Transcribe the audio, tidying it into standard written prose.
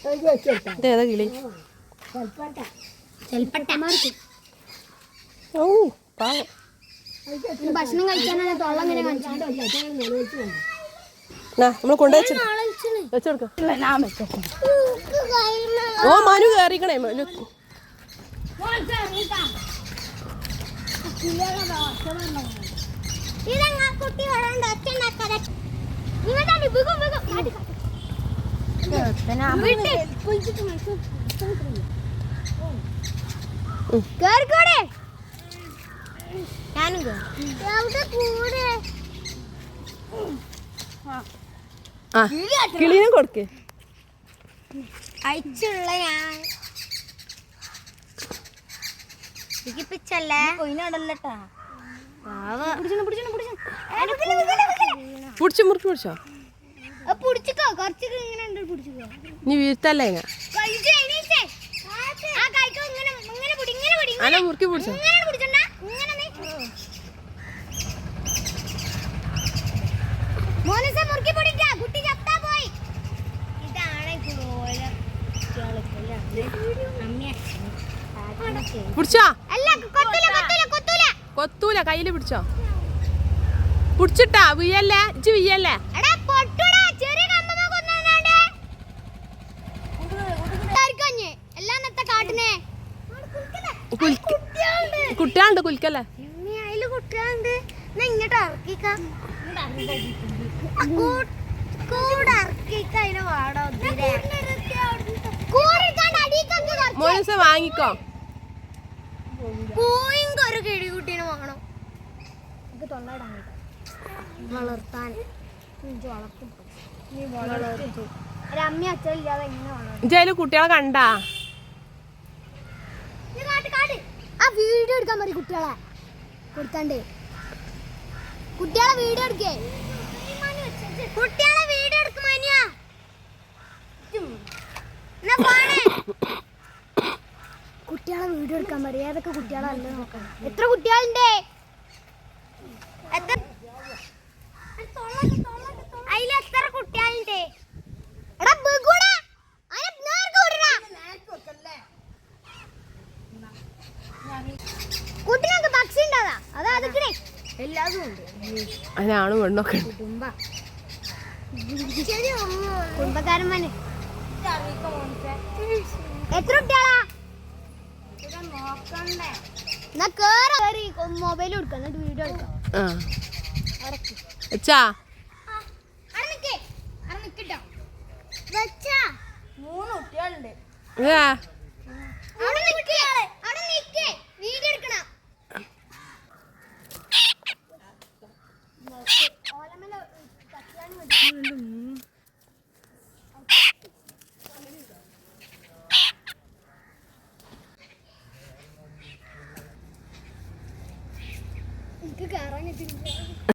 ഇതേതാ കിളി? ഓ പാവം. ഭക്ഷണം കഴിക്കാനാണ് തൊള്ളം ഇങ്ങനെ നമ്മൾ കൊണ്ടുവച്ചു വെച്ചെടുക്ക. ഓ മനു കയറിക്കണേ മനു. ആ കിളീനെ കൊടുക്കേ. അയച്ചുള്ള ഞാൻ കൊയിനാടല്ലട്ടാ. പിടിച്ചു മുറുക്കി പിടിച്ചോ. നീ വീഴ്ത്തല്ലേ അല്ല മുറുക്കി പിടിച്ചോ. പിടിച്ചോ കൊത്തൂല കയ്യില് പിടിച്ചോ. പിടിച്ചിട്ടാ വീയല്ലേ ഇജ്ജ് വീയല്ലേ. കുട്ടികളുണ്ട് കുലിക്കല്ലേ. മോനൂസ വാങ്ങിക്കോ. ഒരു കിഴികുട്ടീനെ വാങ്ങണം വളർത്താൻ. അമ്മ അച്ഛനില്ലാതെ എങ്ങനെ വളർത്തും? ഇജ്ജ് കുട്ടികളെ കണ്ടാ? ആ വീഡിയോ എടുക്കാൻ മതി. കുട്ടികളെ കൊടുക്കണ്ടേ? കുട്ടികളെ വീഡിയോ എടുക്കേ. കുട്ടികളെ വീഡിയോ എടുക്കും മാനിയ. കുട്ടികളെ വീഡിയോ എടുക്കാൻ പറയും. ഏതൊക്കെ കുട്ടികളല്ല നോക്കണം. എത്ര കുട്ടികളുണ്ട്? അതിലെത്ര കുട്ടികളുണ്ട്? കുട്ടികൾക്ക് പക്ഷി ഉണ്ടാകാ. അതാ അതൊക്കെ എല്ലാതും ഉണ്ട്. അതിനാണ് പെണ്ണൊക്കെ. കുടുംബക്കാരന്മാര് എത്ര കുട്ടികളാ? മൊബൈൽ കൊടുക്കാം എന്നിട്ട് വീഡിയോ എടുക്കാം. മൂന്ന് കുട്ടികളുണ്ട്. വീഡിയോ എടുക്കണം. എനിക്ക് കയറാൻ